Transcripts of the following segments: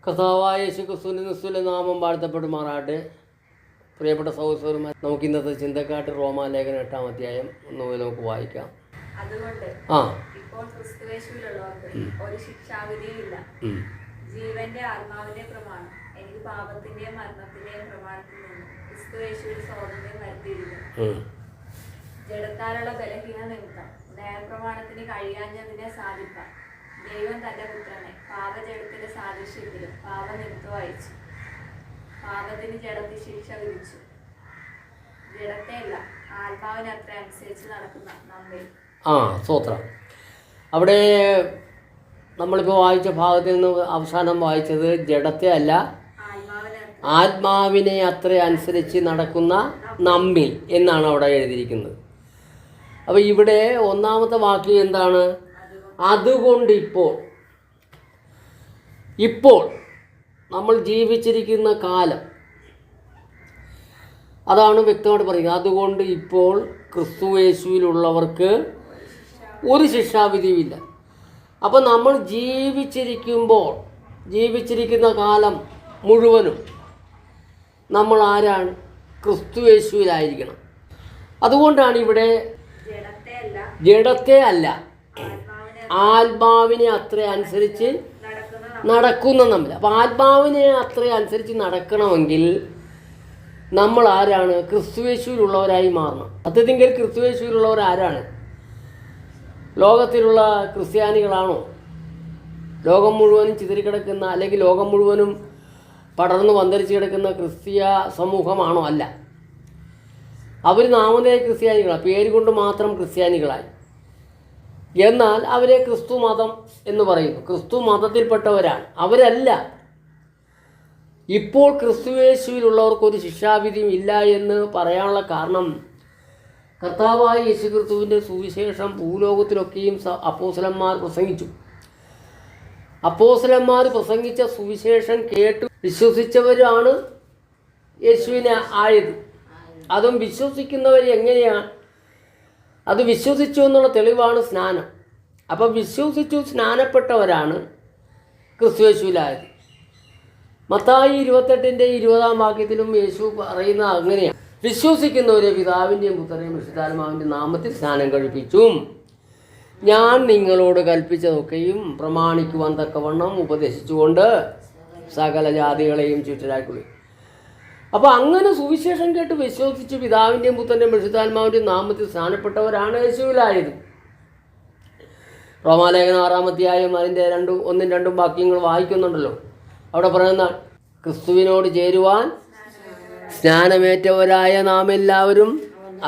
കർത്താവായ യേശു ക്രിസ്തുവിന്റെ നാമം വാഴ്ത്തപ്പെടുമാറാട്ടെ. പ്രിയപ്പെട്ട സഹോദരന്മാർ, നമുക്ക് ഇന്നത്തെ ചിന്തക്കാട്ട് റോമാലേഖനം 8-ാം അധ്യായം ഒന്ന് നമുക്ക് വായിക്കാം. അതുകൊണ്ട് ഇപ്പോൾ ക്രിസ്തുയേശുവിലുള്ളവർക്ക് ഒരു ശിക്ഷാവിധിയുമില്ല. ജീവന്റെ ആത്മാവിന്റെ പ്രമാണം എനിക്ക് പാപത്തിന്റെയും മരണത്തിന്റെയും പ്രമാണത്തിൽ നിന്ന് ക്രിസ്തുയേശുവിൽ സ്വാതന്ത്ര്യം വരുത്തിയിരിക്കുന്നു. ജഡത്താലുള്ള ബലഹീന നിമിത്തം ന്യായപ്രമാണത്തിന് കഴിയാഞ്ഞതിനെ സാധിപ്പാൻ ദൈവം തന്റെ പുത്രനെ പാപജഡത്തിന്റെ സാദൃശ്യത്തിലും പാപനിമിത്തം അയച്ചു. പാപത്തിന് ജഡത്തിൽ ശിക്ഷ വിധിച്ചു. ജഡത്തെയല്ല, ആത്മാവിന് അത്ര അനുസരിച്ച് നടക്കുന്ന നമ്മിൽ. സ്തോത്രം. അവിടെ നമ്മളിപ്പോൾ വായിച്ച ഭാഗത്തിൽ നിന്ന് അവസാനം വായിച്ചത് ജഡത്തെ അല്ല, ആത്മാവിനെ അത്ര അനുസരിച്ച് നടക്കുന്ന നമ്മിൽ എന്നാണ് അവിടെ എഴുതിയിരിക്കുന്നത്. അപ്പോൾ ഇവിടെ ഒന്നാമത്തെ വാക്യം എന്താണ്? അതുകൊണ്ട് ഇപ്പോൾ നമ്മൾ ജീവിച്ചിരിക്കുന്ന കാലം, അതാണ് വ്യക്തമായിട്ട് പറയുക. അതുകൊണ്ട് ഇപ്പോൾ ക്രിസ്തുയേശുവിലുള്ളവർക്ക് ഒരു ശിക്ഷാവിധിയുമില്ല. അപ്പോൾ നമ്മൾ ജീവിച്ചിരിക്കുന്ന കാലം മുഴുവനും നമ്മൾ ആരാണ്? ക്രിസ്തുയേശുവിലായിരിക്കണം. അതുകൊണ്ടാണ് ഇവിടെ ജഡത്തെ അല്ല, ആത്മാവിനെ അത്ര അനുസരിച്ച് നടക്കുന്ന നമ്മൾ. അപ്പോൾ ആത്മാവിനെ അത്ര അനുസരിച്ച് നടക്കണമെങ്കിൽ നമ്മൾ ആരാണ്? ക്രിസ്തുയേശുവിലുള്ളവരായി മാറണം. സത്യത്തിൽ ക്രിസ്തുയേശുവിലുള്ളവർ ആരാണ്? ലോകത്തിലുള്ള ക്രിസ്ത്യാനികളാണോ? ലോകം മുഴുവനും ചിതറിക്കിടക്കുന്ന, അല്ലെങ്കിൽ ലോകം മുഴുവനും പടർന്നു പന്തരിച്ച് കിടക്കുന്ന ക്രിസ്തീയ സമൂഹമാണോ? അല്ല. അവർ നാമധേയ ക്രിസ്ത്യാനികളാണ്, പേര് കൊണ്ട് മാത്രം ക്രിസ്ത്യാനികളായി. എന്നാൽ അവരെ ക്രിസ്തു മതം എന്ന് പറയുന്നു. ക്രിസ്തു മതത്തിൽപ്പെട്ടവരാണ് അവരല്ല. ഇപ്പോൾ ക്രിസ്തുയേശുവിലുള്ളവർക്കൊരു ശിക്ഷാവിധിയും ഇല്ല എന്ന് പറയാനുള്ള കാരണം, കർത്താവായ യേശു ക്രിസ്തുവിൻ്റെ സുവിശേഷം ഭൂലോകത്തിലൊക്കെയും അപ്പോസ്തലന്മാർ പ്രസംഗിച്ചു. അപ്പോസ്തലന്മാർ പ്രസംഗിച്ച സുവിശേഷം കേട്ട് വിശ്വസിച്ചവരാണ് യേശുവിനെ ആയത്. അതും വിശ്വസിക്കുന്നവർ എങ്ങനെയാണ്? അത് വിശ്വസിച്ചു എന്നുള്ള തെളിവാണ് സ്നാനം. അപ്പം വിശ്വസിച്ചു സ്നാനപ്പെട്ടവരാണ് ക്രിസ്തുയേശുവിലായത്. മത്തായി 28-20 വാക്യത്തിലും യേശു പറയുന്ന അങ്ങനെയാണ്: വിശ്വസിക്കുന്നവരെ പിതാവിൻ്റെയും പുത്രൻ്റെയും പരിശുദ്ധാത്മാവിൻ്റെ നാമത്തിൽ സ്നാനം കഴിപ്പിച്ചു. ഞാൻ നിങ്ങളോട് കൽപ്പിച്ചതൊക്കെയും പ്രമാണിക്കുവാൻ തക്കവണ്ണം ഉപദേശിച്ചുകൊണ്ട് സകല ജാതികളെയും ചുറ്റലാക്കി. അപ്പോൾ അങ്ങനെ സുവിശേഷം കേട്ട് വിശ്വസിച്ച് പിതാവിൻ്റെയും പുത്രൻ്റെയും പരിശുദ്ധാത്മാവിൻ്റെയും നാമത്തിൽ സ്നാനപ്പെട്ടവരാണ് യേശുവിലായത്. റോമാലേഖനം 6-ാം അധ്യായം അതിൻ്റെ 1-2 വാക്യങ്ങൾ വായിക്കുന്നുണ്ടല്ലോ. അവിടെ പറയുന്ന, ക്രിസ്തുവിനോട് ചേരുവാൻ സ്നാനമേറ്റവരായ നാം എല്ലാവരും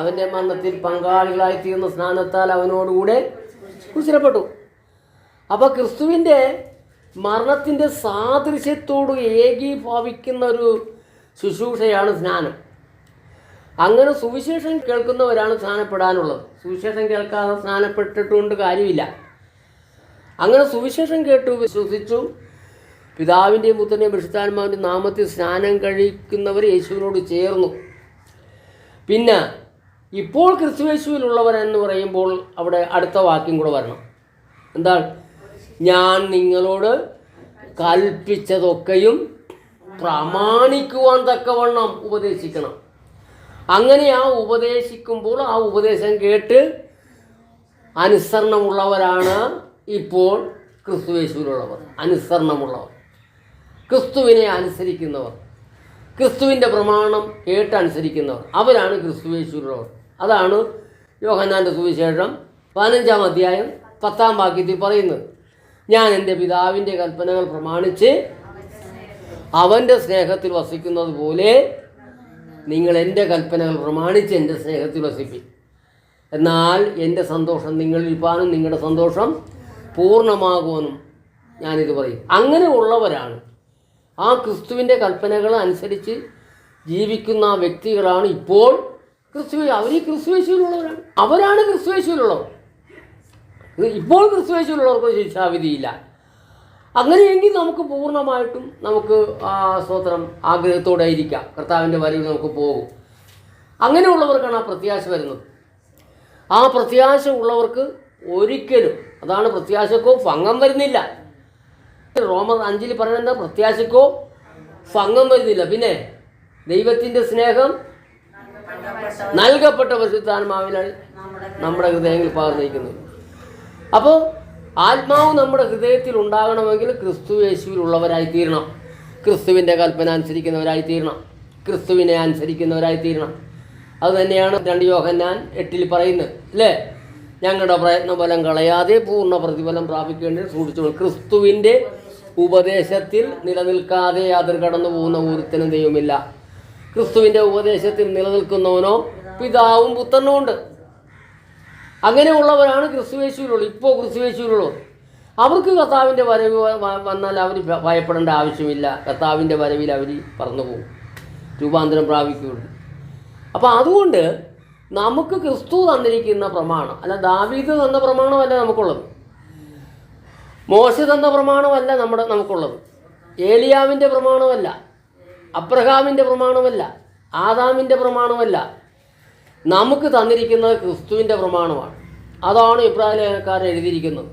അവൻ്റെ മരണത്തിൽ പങ്കാളികളായിത്തീർന്ന സ്നാനത്താൽ അവനോടുകൂടെ കുരിശിലപ്പെട്ടു. അപ്പോൾ ക്രിസ്തുവിൻ്റെ മരണത്തിൻ്റെ സാദൃശ്യത്തോട് ഏകീഭാവിക്കുന്ന ഒരു ശുശ്രൂഷയാണ് സ്നാനം. അങ്ങനെ സുവിശേഷം കേൾക്കുന്നവരാണ് സ്നാനപ്പെടാനുള്ളത്. സുവിശേഷം കേൾക്കാതെ സ്നാനപ്പെട്ടിട്ടുകൊണ്ട് കാര്യമില്ല. അങ്ങനെ സുവിശേഷം കേട്ടു വിശ്വസിച്ചു പിതാവിൻ്റെയും പുത്രൻ്റെയും പരിശുദ്ധാത്മാവിൻ്റെ നാമത്തിൽ സ്നാനം കഴിക്കുന്നവർ യേശുവിനോട് ചേർന്നു. പിന്നെ ഇപ്പോൾ ക്രിസ്തുയേശുവിലുള്ളവരെന്ന് പറയുമ്പോൾ അവിടെ അടുത്ത വാക്യം കൂടെ വരണം. എന്താണ്? ഞാൻ നിങ്ങളോട് കൽപ്പിച്ചതൊക്കെയും പ്രമാണിക്കുവാൻ തക്കവണ്ണം ഉപദേശിക്കണം. അങ്ങനെ ഉപദേശിക്കുമ്പോൾ ആ ഉപദേശം കേട്ട് അനുസരണമുള്ളവരാണ് ഇപ്പോൾ ക്രിസ്തുയേശുവിലുള്ളവർ. അനുസരണമുള്ളവർ, ക്രിസ്തുവിനെ അനുസരിക്കുന്നവർ, ക്രിസ്തുവിൻ്റെ പ്രമാണം കേട്ടനുസരിക്കുന്നവർ, അവരാണ് ക്രിസ്തുയേശുവിലുള്ളവർ. അതാണ് യോഹന്നാൻ്റെ സുവിശേഷം 15-ാം അധ്യായം 10-ാം വാക്യത്തിൽ പറയുന്നത്: ഞാൻ എൻ്റെ പിതാവിൻ്റെ കൽപ്പനകൾ പ്രമാണിച്ച് അവൻ്റെ സ്നേഹത്തിൽ വസിക്കുന്നത് പോലെ നിങ്ങൾ എൻ്റെ കൽപ്പനകൾ പ്രമാണിച്ച് എൻ്റെ സ്നേഹത്തിൽ വസിപ്പിൻ. എന്നാൽ എൻ്റെ സന്തോഷം നിങ്ങളിൽ ഇരിപ്പാനും നിങ്ങളുടെ സന്തോഷം പൂർണ്ണമാകുവാനും ഞാനിത് പറയും. അങ്ങനെ ഉള്ളവരാണ്, ആ ക്രിസ്തുവിൻ്റെ കൽപ്പനകൾ അനുസരിച്ച് ജീവിക്കുന്ന വ്യക്തികളാണ് ഇപ്പോൾ അവർ ക്രിസ്തുയേശുവിലുള്ളവരാണ്. അവരാണ് ക്രിസ്തുയേശുവിലുള്ളവർ. ഇപ്പോൾ ക്രിസ്തുയേശുവിലുള്ളവർക്ക് ശിക്ഷാവിധിയില്ല. അങ്ങനെയെങ്കിൽ നമുക്ക് പൂർണ്ണമായിട്ടും നമുക്ക് സ്തോത്രം ആഗ്രഹത്തോടെ ഇരിക്കാം. കർത്താവിൻ്റെ വരവിൽ നമുക്ക് പോകും. അങ്ങനെയുള്ളവർക്കാണ് ആ പ്രത്യാശ വരുന്നത്. ആ പ്രത്യാശ ഉള്ളവർക്ക് ഒരിക്കലും, അതാണ് പ്രത്യാശക്കോ ഭംഗം വരുന്നില്ല. റോമർ 5 പറയുന്നത് പ്രത്യാശക്കോ ഭംഗം വരുന്നില്ല. പിന്നെ ദൈവത്തിൻ്റെ സ്നേഹം നൽകപ്പെട്ട പരിശുദ്ധാത്മാവിലാണ് നമ്മുടെ ഹൃദയങ്ങളിൽ പകർന്നിരിക്കുന്നത്. അപ്പോൾ ആത്മാവ് നമ്മുടെ ഹൃദയത്തിൽ ഉണ്ടാകണമെങ്കിൽ ക്രിസ്തു യേശുവിലുള്ളവരായി തീരണം, ക്രിസ്തുവിൻ്റെ കൽപ്പന അനുസരിക്കുന്നവരായി തീരണം, ക്രിസ്തുവിനെ അനുസരിക്കുന്നവരായി തീരണം. അത് തന്നെയാണ് 2 യോഹന്നാൻ 8 പറയുന്നത് അല്ലേ? ഞങ്ങളുടെ പ്രയത്നഫലം കളയാതെ പൂർണ്ണ പ്രതിഫലം പ്രാപിക്കേണ്ടത് സൂക്ഷിച്ചു. ക്രിസ്തുവിൻ്റെ ഉപദേശത്തിൽ നിലനിൽക്കാതെ അതിർ കടന്നു പോകുന്ന ഒരുത്തനും ദൈവമില്ല. ക്രിസ്തുവിൻ്റെ ഉപദേശത്തിൽ നിലനിൽക്കുന്നവനോ പിതാവും പുത്രനും ഉണ്ട്. അങ്ങനെയുള്ളവരാണ് ക്രിസ്തുയേശുവിലുള്ളത്. ഇപ്പോൾ ക്രിസ്തുയേശുവിലുള്ളവർ അവർക്ക് കർത്താവിൻ്റെ വരവ് വന്നാൽ അവർ ഭയപ്പെടേണ്ട ആവശ്യമില്ല. കർത്താവിൻ്റെ വരവിൽ അവർ പറന്നു പോകും, രൂപാന്തരം പ്രാപിക്കുകയുള്ളൂ. അപ്പോൾ അതുകൊണ്ട് നമുക്ക് ക്രിസ്തു തന്നിരിക്കുന്ന പ്രമാണം അല്ല, ദാവീദ് തന്ന പ്രമാണമല്ല നമുക്കുള്ളത്, മോശ തന്ന പ്രമാണമല്ല നമുക്കുള്ളത്, ഏലിയാവിൻ്റെ പ്രമാണമല്ല, അബ്രഹാമിൻ്റെ പ്രമാണമല്ല, ആദാമിൻ്റെ പ്രമാണമല്ല. നമുക്ക് തന്നിരിക്കുന്നത് ക്രിസ്തുവിൻ്റെ പ്രമാണമാണ്. അതാണ് ഇബ്രാഹിം ലേഖനക്കാരൻ എഴുതിയിരിക്കുന്നത്.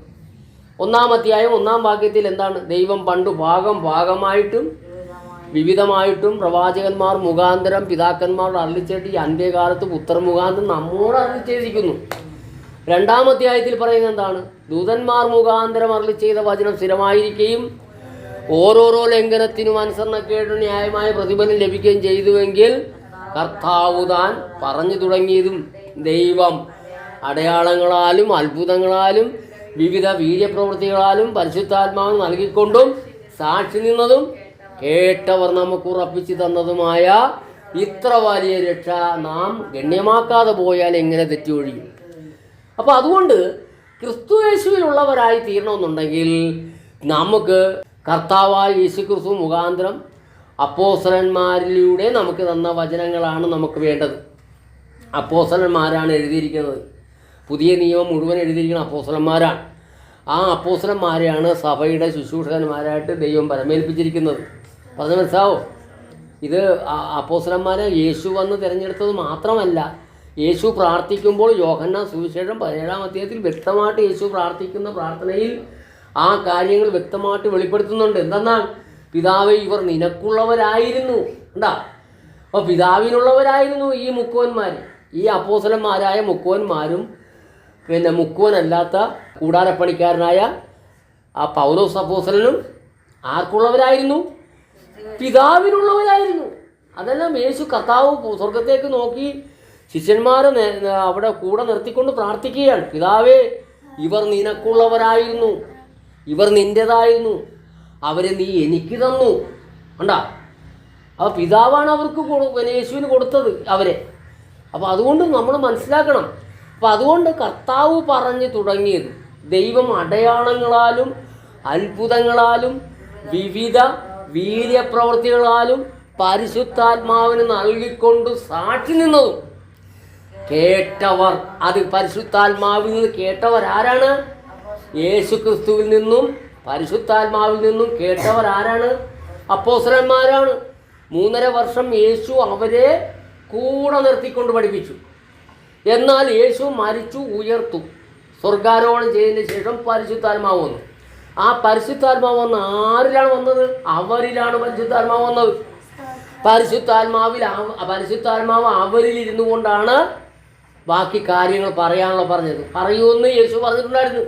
1-ാം അധ്യായം 1-ാം വാക്യത്തിൽ എന്താണ്? ദൈവം പണ്ട് ഭാഗമായിട്ടും വിവിധമായിട്ടും പ്രവാചകന്മാർ മുഖാന്തരം പിതാക്കന്മാരോട് അരുളിച്ചേട്ട് ഈ അന്ത്യകാലത്ത് പുത്രൻ മുഖാന്തരം നമ്മോട് അരുളിച്ചേദിക്കുന്നു. 2-ാം അധ്യായത്തിൽ പറയുന്നത് എന്താണ്? ദൂതന്മാർ മുഖാന്തരം അരുളി ചെയ്ത വചനം സ്ഥിരമായിരിക്കുകയും ഓരോരോ ലംഘനത്തിനും അനുസരണക്കേടിനും ന്യായമായ പ്രതിഫലം ലഭിക്കുകയും ചെയ്തുവെങ്കിൽ കർത്താവ് താൻ പറഞ്ഞു തുടങ്ങിയതും ദൈവം അടയാളങ്ങളാലും അത്ഭുതങ്ങളാലും വിവിധ വീര്യപ്രവൃത്തികളാലും പരിശുദ്ധാത്മാവ് നൽകിക്കൊണ്ടും സാക്ഷി നിന്നതും കേട്ടവർ നമുക്ക് ഉറപ്പിച്ചു തന്നതുമായ ഇത്ര വലിയ രക്ഷ നാം ഗണ്യമാക്കാതെ പോയാൽ എങ്ങനെ തെറ്റൊഴിയും? അപ്പോൾ അതുകൊണ്ട് ക്രിസ്തുയേശുവിലുള്ളവരായി തീരണമെന്നുണ്ടെങ്കിൽ നമുക്ക് കർത്താവായ യേശുക്രിസ്തു മുഖാന്തരം അപ്പോസ്തലന്മാരിലൂടെ നമുക്ക് തന്ന വചനങ്ങളാണ് നമുക്ക് വേണ്ടത്. അപ്പോസ്തലന്മാരാണ് എഴുതിയിരിക്കുന്നത്. പുതിയ നിയമം മുഴുവൻ എഴുതിയിരിക്കുന്ന അപ്പോസ്തലന്മാരാണ്. ആ അപ്പോസ്തലന്മാരെയാണ് സഭയുടെ ശുശ്രൂഷകന്മാരായിട്ട് ദൈവം പരമേൽപ്പിച്ചിരിക്കുന്നത്. പറഞ്ഞു മനസ്സിലാവോ? ഇത് അപ്പോസ്തലന്മാരെ യേശു വന്ന് തിരഞ്ഞെടുത്തത് മാത്രമല്ല, യേശു പ്രാർത്ഥിക്കുമ്പോൾ യോഹന്നാൻ സുവിശേഷം 17-ാം അധ്യായത്തിൽ വ്യക്തമായിട്ട് യേശു പ്രാർത്ഥിക്കുന്ന പ്രാർത്ഥനയിൽ ആ കാര്യങ്ങൾ വ്യക്തമായിട്ട് വെളിപ്പെടുത്തുന്നുണ്ട്. എന്തെന്നാൽ പിതാവേ ഇവർ നിനക്കുള്ളവരായിരുന്നു. ഉണ്ടാ, അപ്പോൾ പിതാവിനുള്ളവരായിരുന്നു ഈ മുക്കുവന്മാർ, ഈ അപ്പോസ്തലന്മാരായ മുക്കുവന്മാരും പിന്നെ മുക്കുവനല്ലാത്ത കൂടാരപ്പണിക്കാരനായ ആ പൗലോസ് അപ്പോസ്തലനും ആർക്കുള്ളവരായിരുന്നു? പിതാവിനുള്ളവരായിരുന്നു. അതെല്ലാം യേശു കർത്താവ് സ്വർഗത്തേക്ക് നോക്കി ശിഷ്യന്മാരെ അവിടെ കൂടെ നിർത്തിക്കൊണ്ട് പ്രാർത്ഥിക്കുകയാണ്. പിതാവേ ഇവർ നിനക്കുള്ളവരായിരുന്നു, ഇവർ നിൻ്റേതായിരുന്നു, അവരെ നീ എനിക്ക് തന്നു. കണ്ടാ, അപ്പോൾ പിതാവാണ് അവർക്ക് യേശുവിന് കൊടുത്തത് അവരെ. അപ്പോൾ അതുകൊണ്ട് നമ്മൾ മനസ്സിലാക്കണം. അപ്പോൾ അതുകൊണ്ട് കർത്താവ് പറഞ്ഞു തുടങ്ങിയത് ദൈവം അടയാളങ്ങളാലും അത്ഭുതങ്ങളാലും വിവിധ വീര്യപ്രവൃത്തികളാലും പരിശുദ്ധാത്മാവിന് നൽകിക്കൊണ്ട് സാക്ഷി നിന്നതും കേട്ടവർ, അത് പരിശുദ്ധാത്മാവിൽ നിന്ന് കേട്ടവർ ആരാണ്? യേശു ക്രിസ്തുവിൽ നിന്നും പരിശുദ്ധാത്മാവിൽ നിന്നും കേട്ടവർ ആരാണ്? അപ്പോസ്തലന്മാരാണ്. 3.5 വർഷം യേശു അവരെ കൂടെ നിർത്തിക്കൊണ്ട് പഠിപ്പിച്ചു. എന്നാൽ യേശു മരിച്ചു, ഉയർത്തു, സ്വർഗാരോഹണം ചെയ്തതിന് ശേഷം പരിശുദ്ധാത്മാവ് വന്നു. ആ പരിശുദ്ധാത്മാവ് വന്ന് ആരിലാണ് വന്നത്? അവരിലാണ് പരിശുദ്ധാത്മാവ് വന്നത്. പരിശുദ്ധാത്മാവ് അവരിൽ ഇരുന്നു കൊണ്ടാണ് ബാക്കി കാര്യങ്ങൾ പറയാനുള്ള പറഞ്ഞത്. പറയുമെന്ന് യേശു പറഞ്ഞിട്ടുണ്ടായിരുന്നു.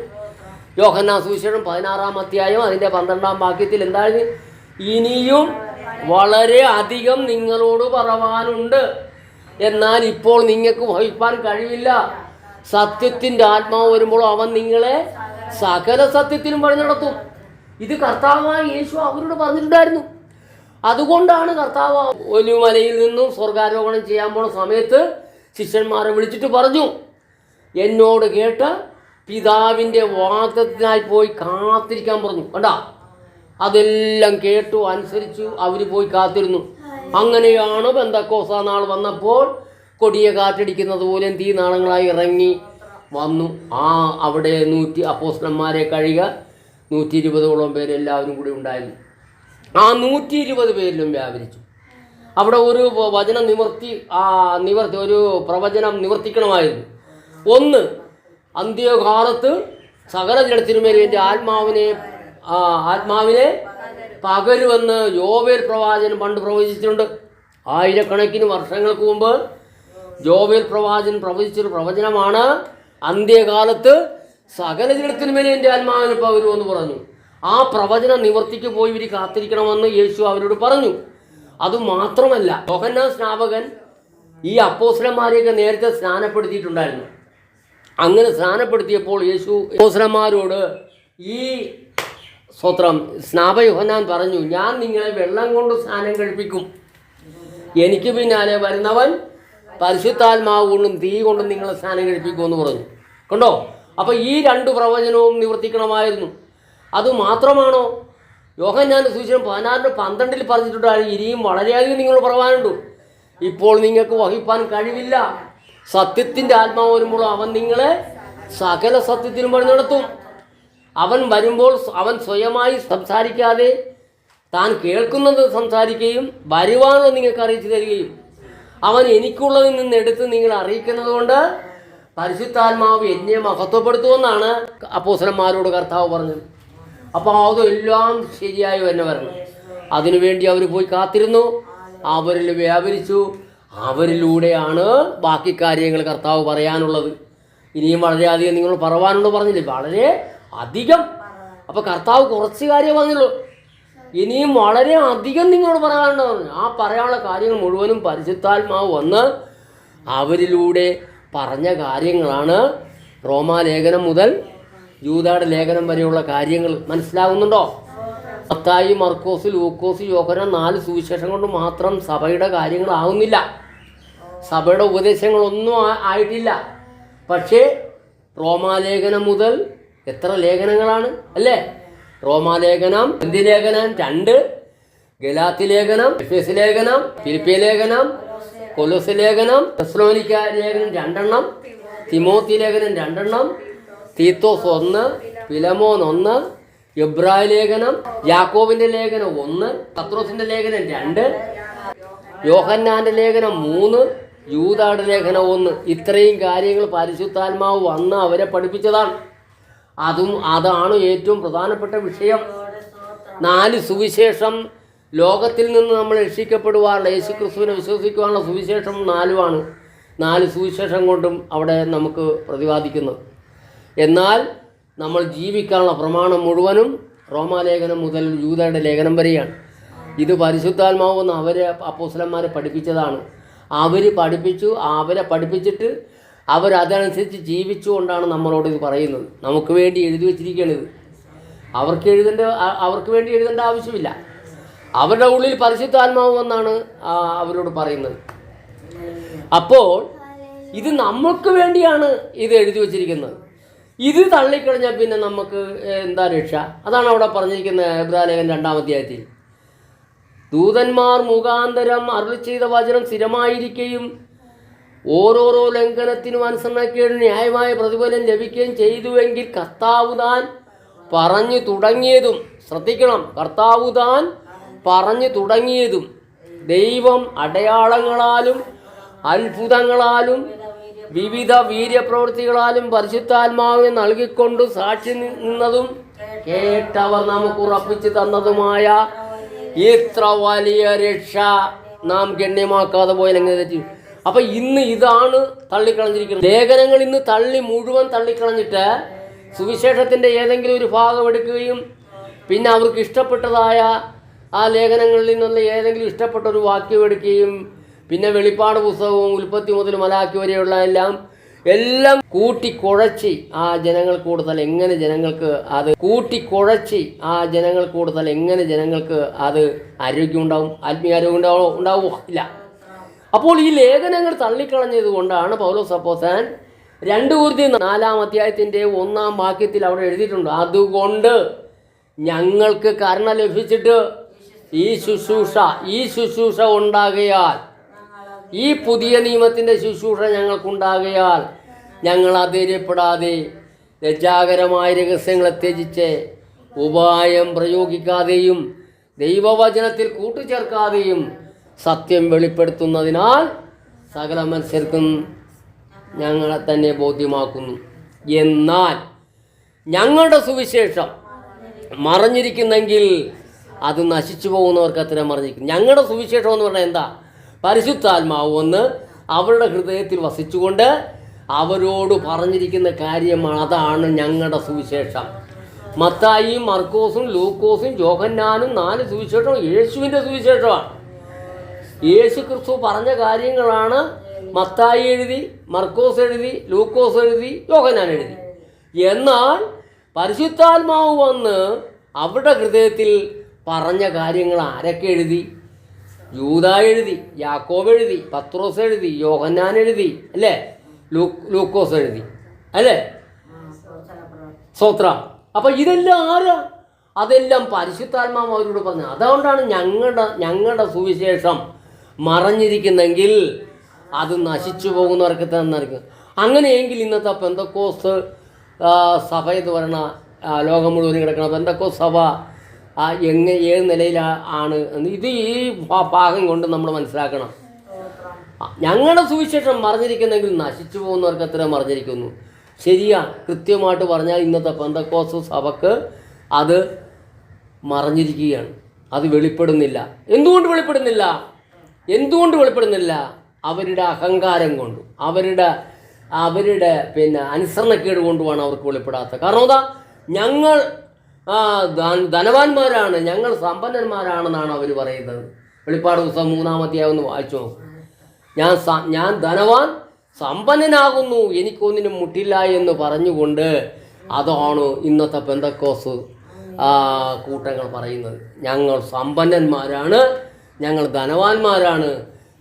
യോഹന്നാൻ സുവിശേഷം 16-ാം അധ്യായം അതിൻ്റെ 12-ാം വാക്യത്തിൽ എന്താണ്? ഇനിയും വളരെ അധികം നിങ്ങളോട് പറവാനുണ്ട്, എന്നാൽ ഇപ്പോൾ നിങ്ങൾക്ക് വഹിപ്പാൻ കഴിവില്ല. സത്യത്തിൻ്റെ ആത്മാവ് വരുമ്പോൾ അവൻ നിങ്ങളെ സകല സത്യത്തിലും വഴി നടത്തും. ഇത് കർത്താവായ യേശു അവരോട് പറഞ്ഞിട്ടുണ്ടായിരുന്നു. അതുകൊണ്ടാണ് കർത്താവ് ഒലിവുമലയിൽ നിന്നും സ്വർഗാരോഹണം ചെയ്യാൻ പോണ സമയത്ത് ശിഷ്യന്മാരെ വിളിച്ചിട്ട് പറഞ്ഞു, എന്നോട് കേട്ട് പിതാവിൻ്റെ വാഗ്ദത്തത്തിനായി പോയി കാത്തിരിക്കാൻ പറഞ്ഞു. കണ്ടാ, അതെല്ലാം കേട്ടു, അനുസരിച്ചു, അവർ പോയി കാത്തിരുന്നു. അങ്ങനെയാണ് പെന്തക്കോസ്താ നാൾ വന്നപ്പോൾ കൊടിയ കാറ്റടിക്കുന്നത് പോലെ തീനാളങ്ങളായി ഇറങ്ങി വന്നു. അവിടെ 100 അപ്പോസ്തലന്മാരെ കഴിയുക 120ഓളം പേര് എല്ലാവരും കൂടി ഉണ്ടായിരുന്നു. ആ 120 പേരിലും വ്യാപരിച്ചു. അവിടെ ഒരു വചനം ഒരു പ്രവചനം നിവർത്തിക്കണമായിരുന്നു. ഒന്ന്, അന്ത്യകാലത്ത് സകല ജഡത്തിനുമേൽ എൻ്റെ ആത്മാവിനെ ആത്മാവിനെ പകരുമെന്ന് യോവേൽ പ്രവാചകൻ പണ്ട് പ്രവചിച്ചിട്ടുണ്ട്. ആയിരക്കണക്കിന് വർഷങ്ങൾക്ക് മുമ്പ് യോവേൽ പ്രവാചകൻ പ്രവചിച്ചൊരു പ്രവചനമാണ്, അന്ത്യകാലത്ത് സകല ജനത്തിനുമേലെ എൻ്റെ ആത്മാവിനെ പകരുമെന്ന് പറഞ്ഞു. ആ പ്രവചന നിവർത്തിക്ക് പോയി ഇവർ കാത്തിരിക്കണമെന്ന് യേശു അവരോട് പറഞ്ഞു. അതുമാത്രമല്ല, യോഹന്നാൻ സ്നാപകൻ ഈ അപ്പോസ്തലന്മാരെയൊക്കെ നേരത്തെ സ്നാനപ്പെടുത്തിയിട്ടുണ്ടായിരുന്നു. അങ്ങനെ സ്നാനപ്പെടുത്തിയപ്പോൾ യേശു അപ്പോസ്തലന്മാരോട് ഈ സ്നാപക യോഹന്നാൻ പറഞ്ഞു, ഞാൻ നിങ്ങളെ വെള്ളം കൊണ്ട് സ്നാനം കഴിപ്പിക്കും, എനിക്ക് പിന്നാലെ വരുന്നവൻ പരിശുദ്ധാത്മാവ് കൊണ്ടും തീ കൊണ്ടും നിങ്ങളെ സ്നാനം കഴിപ്പിക്കുമെന്ന് പറഞ്ഞു. കണ്ടോ? അപ്പോൾ ഈ രണ്ട് പ്രവചനവും നിവർത്തിക്കണമായിരുന്നു. അതുമാത്രമാണോ? യോഹന്നാന്റെ സുവിശേഷം 16:12 പറഞ്ഞിട്ടുണ്ടായി, ഇനിയും വളരെയധികം നിങ്ങൾ പറയാനുണ്ട്, ഇപ്പോൾ നിങ്ങൾക്ക് വഹിപ്പാൻ കഴിവില്ല. സത്യത്തിൻ്റെ ആത്മാവ് വരുമ്പോൾ അവൻ നിങ്ങളെ സകല സത്യത്തിനും വഴി നടത്തും. അവൻ വരുമ്പോൾ അവൻ സ്വയമായി സംസാരിക്കാതെ താൻ കേൾക്കുന്നത് സംസാരിക്കുകയും വരുവാനുള്ളത് നിങ്ങൾക്ക് അറിയിച്ചു തരികയും അവൻ എനിക്കുള്ളതിൽ നിന്ന് എടുത്ത് നിങ്ങളെ അറിയിക്കുന്നത് കൊണ്ട് പരിശുദ്ധാത്മാവ് എന്നെ മഹത്വപ്പെടുത്തുമെന്നാണ് അപ്പോസ്തലന്മാരോട് കർത്താവ് പറഞ്ഞത്. അപ്പോൾ അതെല്ലാം ശരിയായി തന്നെ വരണം. അതിനുവേണ്ടി അവർ പോയി കാത്തിരുന്നു, അവരിൽ വ്യാപരിച്ചു, അവരിലൂടെയാണ് ബാക്കി കാര്യങ്ങൾ കർത്താവ് പറയാനുള്ളത്. ഇനിയും വളരെയധികം നിങ്ങൾ പറയാനുണ്ട് പറഞ്ഞില്ലേ, വളരെ അധികം. അപ്പോൾ കർത്താവ് കുറച്ച് കാര്യം പറഞ്ഞുള്ളൂ, ഇനിയും വളരെ അധികം നിങ്ങളോട് പറയാനുണ്ട് പറഞ്ഞു. ആ പറയാനുള്ള കാര്യങ്ങൾ മുഴുവനും പരിശുദ്ധാത്മാവ് വന്ന് അവരിലൂടെ പറഞ്ഞ കാര്യങ്ങളാണ്. റോമാലേഖനം മുതൽ യൂദായുടെ ലേഖനം വരെയുള്ള കാര്യങ്ങൾ മനസ്സിലാകുന്നുണ്ടോ? മത്തായി, മർക്കോസ്, ലൂക്കോസ്, യോഹന്നാൻ 4 സുവിശേഷം കൊണ്ട് മാത്രം സഭയുടെ കാര്യങ്ങളാവുന്നില്ല, സഭയുടെ ഉപദേശങ്ങളൊന്നും ആയിട്ടില്ല. പക്ഷേ റോമാലേഖനം മുതൽ എത്ര ലേഖനങ്ങളാണ് അല്ലേ? റോമാലേഖനം, ഗലാത്യ ലേഖനം 2, ഗലാത്യ ലേഖനം, എഫേസ്യ ലേഖനം, ഫിലിപ്പിയ ലേഖനം, കൊലോസ്യ ലേഖനം, തെസ്സലോനിക്ക ലേഖനം 2, തിമോത്തി ലേഖനം 2, തീത്തോസ് 1, ഫിലമോൻ 1, എബ്രായ ലേഖനം, യാക്കോബിന്റെ ലേഖനം 1, പത്രോസിന്റെ ലേഖനം 2, യോഹന്നാന്റെ ലേഖനം 3, യൂദായുടെ ലേഖനം 1. ഇത്രയും കാര്യങ്ങൾ പരിശുദ്ധാത്മാവ് വന്ന് അവരെ പഠിപ്പിച്ചതാണ്. അതാണ് ഏറ്റവും പ്രധാനപ്പെട്ട വിഷയം. 4 സുവിശേഷം ലോകത്തിൽ നിന്ന് നമ്മൾ രക്ഷിക്കപ്പെടുവാനുള്ള, യേശു ക്രിസ്തുവിനെ വിശ്വസിക്കുവാനുള്ള സുവിശേഷം 4 4 സുവിശേഷം കൊണ്ടും അവിടെ നമുക്ക് പ്രതിപാദിക്കുന്നത്. എന്നാൽ നമ്മൾ ജീവിക്കാനുള്ള പ്രമാണം മുഴുവനും റോമാലേഖനം മുതൽ യൂദായുടെ ലേഖനം വരെയാണ്. ഇത് പരിശുദ്ധാത്മാവെന്ന് അവരെ അപ്പോസ്തലന്മാരെ പഠിപ്പിച്ചതാണ്. അവർ പഠിപ്പിച്ചു, അവരെ പഠിപ്പിച്ചിട്ട് അവരതനുസരിച്ച് ജീവിച്ചുകൊണ്ടാണ് നമ്മളോട് ഇത് പറയുന്നത്. നമുക്ക് വേണ്ടി എഴുതി വച്ചിരിക്കുകയാണ് ഇത്. അവർക്ക് വേണ്ടി എഴുതേണ്ട ആവശ്യമില്ല. അവരുടെ ഉള്ളിൽ പരിശുദ്ധാത്മാവ് എന്നാണ് അവരോട് പറയുന്നത്. അപ്പോൾ ഇത് നമുക്ക് വേണ്ടിയാണ് ഇത് എഴുതി വച്ചിരിക്കുന്നത്. ഇത് തള്ളിക്കളഞ്ഞാൽ പിന്നെ നമുക്ക് എന്താ രക്ഷ? അതാണ് അവിടെ പറഞ്ഞിരിക്കുന്നത് എബ്രായലേഖനം 2-ാം അധ്യായത്തിൽ. ദൂതന്മാർ മുഖാന്തരം അരുളി ചെയ്ത വചനം സ്ഥിരമായിരിക്കുകയും ഓരോരോ ലംഘനത്തിനും അനുസരണക്കേട് ന്യായമായ പ്രതിഫലം ലഭിക്കുകയും ചെയ്തുവെങ്കിൽ കർത്താവ് താൻ പറഞ്ഞു തുടങ്ങിയതും, ശ്രദ്ധിക്കണം, കർത്താവ് താൻ പറഞ്ഞു തുടങ്ങിയതും ദൈവം അടയാളങ്ങളാലും അത്ഭുതങ്ങളാലും വിവിധ വീര്യപ്രവൃത്തികളാലും പരിശുദ്ധാത്മാവിനെ നൽകിക്കൊണ്ട് സാക്ഷി നിന്നതും കേട്ടവർ നമുക്ക് ഉറപ്പിച്ചു തന്നതുമായ ഇത്ര വലിയ രക്ഷ നാം ഗണ്യമാക്കാതെ പോയാലെങ്ങനെ തെറ്റി. അപ്പം ഇന്ന് ഇതാണ് തള്ളിക്കളഞ്ഞിരിക്കുന്നത്. ലേഖനങ്ങൾ ഇന്ന് മുഴുവൻ തള്ളിക്കളഞ്ഞിട്ട് സുവിശേഷത്തിൻ്റെ ഏതെങ്കിലും ഒരു ഭാഗം എടുക്കുകയും പിന്നെ അവർക്ക് ഇഷ്ടപ്പെട്ടതായ ആ ലേഖനങ്ങളിൽ നിന്നുള്ള ഏതെങ്കിലും ഇഷ്ടപ്പെട്ട ഒരു വാക്യം എടുക്കുകയും പിന്നെ വെളിപ്പാട് പുസ്തകവും ഉൽപ്പത്തി മുതൽ മലാക്കി വരെയുള്ള എല്ലാം കൂട്ടിക്കുഴച്ച് ആ ജനങ്ങൾ കൂടുതൽ എങ്ങനെ ജനങ്ങൾക്ക് അത് ആരോഗ്യം ഉണ്ടാവും, ആത്മീയ ആരോഗ്യം ഉണ്ടാവുമോ? ഇല്ല. അപ്പോൾ ഈ ലേഖനങ്ങൾ തള്ളിക്കളഞ്ഞത് കൊണ്ടാണ് പൗലോസ് അപ്പോസ്തലൻ 2 കൊരിന്ത്യർ 4-ാം അധ്യായത്തിൻ്റെ 1-ാം വാക്യത്തിൽ അവിടെ എഴുതിയിട്ടുണ്ട്, അതുകൊണ്ട് ഞങ്ങൾക്ക് കരുണ ലഭിച്ചിട്ട് ഈ ശുശ്രൂഷ ഉണ്ടാകയാൽ, ഈ പുതിയ നിയമത്തിൻ്റെ ശുശ്രൂഷ ഞങ്ങൾക്കുണ്ടാകയാൽ ഞങ്ങൾ അധൈര്യപ്പെടാതെ ലജ്ജാകരമായ രഹസ്യങ്ങളെ ത്യജിച്ച് ഉപായം പ്രയോഗിക്കാതെയും ദൈവവചനത്തിൽ കൂട്ടിച്ചേർക്കാതെയും സത്യം വെളിപ്പെടുത്തുന്നതിനാൽ സകല മനുഷ്യർക്കും ഞങ്ങളെ തന്നെ ബോധ്യമാക്കുന്നു. എന്നാൽ ഞങ്ങളുടെ സുവിശേഷം മറഞ്ഞിരിക്കുന്നെങ്കിൽ അത് നശിച്ചു പോകുന്നവർക്ക് അത്ര മറിഞ്ഞിരിക്കും. ഞങ്ങളുടെ സുവിശേഷം എന്ന് പറഞ്ഞാൽ എന്താ? പരിശുദ്ധാത്മാവ് വന്ന് അവരുടെ ഹൃദയത്തിൽ വസിച്ചുകൊണ്ട് അവരോട് പറഞ്ഞിരിക്കുന്ന കാര്യമാണ്. അതാണ് ഞങ്ങളുടെ സുവിശേഷം. മത്തായിയും മർക്കോസും ലൂക്കോസും യോഹന്നാനും 4 സുവിശേഷവും യേശുവിൻ്റെ സുവിശേഷമാണ്. യേശു ക്രിസ്തു പറഞ്ഞ കാര്യങ്ങളാണ് മത്തായി എഴുതി, മർക്കോസ് എഴുതി, ലൂക്കോസ് എഴുതി, യോഹന്നാൻ എഴുതി. എന്നാൽ പരിശുദ്ധാത്മാവ് വന്ന് അവരുടെ ഹൃദയത്തിൽ പറഞ്ഞ കാര്യങ്ങൾ ആരൊക്കെ എഴുതി? യൂദ എഴുതി, യാക്കോബ് എഴുതി, പത്രോസ് എഴുതി, യോഹന്നാൻ എഴുതി, അല്ലേ? ലൂക്കോസ് എഴുതി, അല്ലേ? സ്തോത്രം. അപ്പം ഇതെല്ലാം ആരാ? അതെല്ലാം പരിശുദ്ധാത്മാവ് അവരോട് പറഞ്ഞു. അതുകൊണ്ടാണ് ഞങ്ങളുടെ സുവിശേഷം മറഞ്ഞിരിക്കുന്നെങ്കിൽ അത് നശിച്ചു പോകുന്നവർക്ക് തന്നായിരിക്കും. അങ്ങനെയെങ്കിൽ ഇന്നത്തെ പെന്തക്കോസ്ത് സഭ എന്ന് പറയുന്ന ലോകം മുഴുവൻ കിടക്കുന്ന പെന്തക്കോസ്ത് സഭ ഏത് നിലയിലാണ് ഇത് ഈ ഭാഗം കൊണ്ട് നമ്മൾ മനസ്സിലാക്കണം. ഞങ്ങളുടെ സുവിശേഷം മറിഞ്ഞിരിക്കുന്നെങ്കിൽ നശിച്ചു പോകുന്നവർക്ക് എത്ര മറിഞ്ഞിരിക്കുന്നു. ശരിയാ, കൃത്യമായിട്ട് പറഞ്ഞാൽ ഇന്നത്തെ പെന്തക്കോസ്ത് സഭക്ക് അത് മറഞ്ഞിരിക്കുകയാണ്. അത് വെളിപ്പെടുന്നില്ല. എന്തുകൊണ്ട് വെളിപ്പെടുന്നില്ല? അവരുടെ അഹങ്കാരം കൊണ്ടും അവരുടെ അനുസരണക്കേട് കൊണ്ടുമാണ് അവർക്ക് വെളിപ്പെടാത്തത്. കാരണം എന്താ? ഞങ്ങൾ ധനവാന്മാരാണ്, ഞങ്ങൾ സമ്പന്നന്മാരാണെന്നാണ് അവർ പറയുന്നത്. വെളിപ്പാട് പുസ്തകം 3-ാം അധ്യായം ഒന്ന് വായിച്ചു നോക്കും. ഞാൻ ധനവാൻ സമ്പന്നനാകുന്നു, എനിക്കൊന്നിനും മുട്ടില്ല എന്ന് പറഞ്ഞുകൊണ്ട് അതാണ് ഇന്നത്തെ പെന്തക്കോസ് കൂട്ടങ്ങൾ പറയുന്നത്. ഞങ്ങൾ സമ്പന്നന്മാരാണ്, ഞങ്ങൾ ധനവാന്മാരാണ്,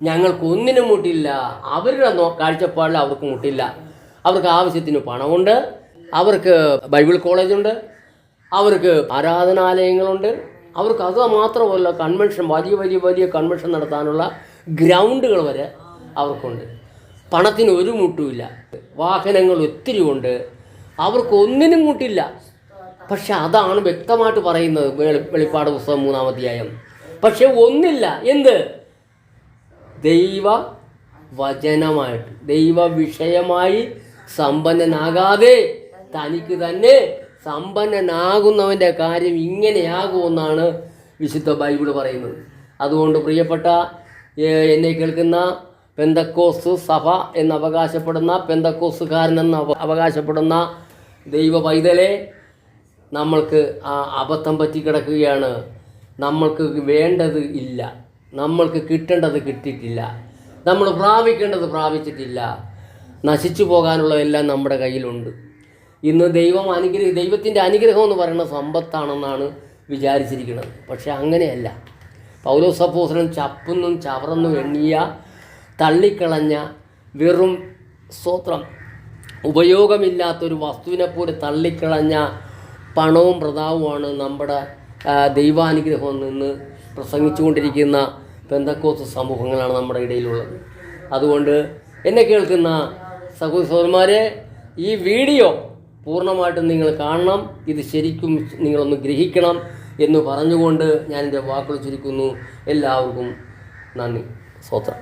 ഞങ്ങൾക്കൊന്നിനും മുട്ടില്ല. അവരുടെ കാഴ്ചപ്പാടിൽ അവർക്ക് മുട്ടില്ല. അവർക്ക് ആവശ്യത്തിന് പണമുണ്ട്, അവർക്ക് ബൈബിൾ കോളേജുണ്ട്, അവർക്ക് ആരാധനാലയങ്ങളുണ്ട്, അവർക്ക് അത് മാത്രമല്ല കൺവെൻഷൻ, വലിയ കൺവെൻഷൻ നടത്താനുള്ള ഗ്രൗണ്ടുകൾ വരെ അവർക്കുണ്ട്. പണത്തിന് ഒരു മുട്ടുമില്ല, വാഹനങ്ങൾ ഒത്തിരി ഉണ്ട്, അവർക്കൊന്നിനും മുട്ടില്ല. പക്ഷെ അതാണ് വ്യക്തമായിട്ട് പറയുന്നത് വെളിപ്പാട് പുസ്തകം 3-ാം അധ്യായം. പക്ഷെ ഒന്നില്ല, എന്ത്? ദൈവവചനമായിട്ട്, ദൈവ വിഷയമായി സമ്പന്നനാകാതെ തനിക്ക് തന്നെ സമ്പന്നനാകുന്നവൻ്റെ കാര്യം ഇങ്ങനെയാകുമെന്നാണ് വിശുദ്ധ ബൈബിൾ പറയുന്നത്. അതുകൊണ്ട് പ്രിയപ്പെട്ട എന്നെ കേൾക്കുന്ന പെന്തക്കോസ്ത് സഭ എന്ന് അവകാശപ്പെടുന്ന, പെന്തക്കോസ്തുകാരനെന്ന് അവകാശപ്പെടുന്ന ദൈവ പൈതലെ, നമ്മൾക്ക് അബദ്ധം പറ്റിക്കിടക്കുകയാണ്. നമ്മൾക്ക് വേണ്ടത് ഇല്ല, നമ്മൾക്ക് കിട്ടേണ്ടത് കിട്ടിയിട്ടില്ല, നമ്മൾ പ്രാപിക്കേണ്ടത് പ്രാപിച്ചിട്ടില്ല. നശിച്ചു പോകാനുള്ളതെല്ലാം നമ്മുടെ കയ്യിലുണ്ട്. ഇന്ന് ദൈവത്തിൻ്റെ അനുഗ്രഹം എന്ന് പറയുന്ന സമ്പത്താണെന്നാണ് വിചാരിച്ചിരിക്കുന്നത്. പക്ഷെ അങ്ങനെയല്ല. പൗലോസ് അപ്പോസ്തലൻ ചപ്പുന്നും ചവറന്നും എണ്ണിയ, തള്ളിക്കളഞ്ഞ, വെറും സ്തോത്രം ഉപയോഗമില്ലാത്തൊരു വസ്തുവിനെപ്പോലെ തള്ളിക്കളഞ്ഞ പണവും പ്രതാവുമാണ് നമ്മുടെ ദൈവാനുഗ്രഹം നിന്ന് പ്രസംഗിച്ചുകൊണ്ടിരിക്കുന്ന പെന്തക്കോസ്ത് സമൂഹങ്ങളാണ് നമ്മുടെ ഇടയിലുള്ളത്. അതുകൊണ്ട് എന്നെ കേൾക്കുന്ന സഹോദരന്മാരെ, ഈ വീഡിയോ പൂർണ്ണമായിട്ടും നിങ്ങൾ കാണണം, ഇത് ശരിക്കും നിങ്ങളൊന്ന് ഗ്രഹിക്കണം എന്ന് പറഞ്ഞുകൊണ്ട് ഞാൻ എൻ്റെ വാക്കുകൾ ചുരുക്കുന്നു. എല്ലാവർക്കും നന്ദി, സ്തോത്രം.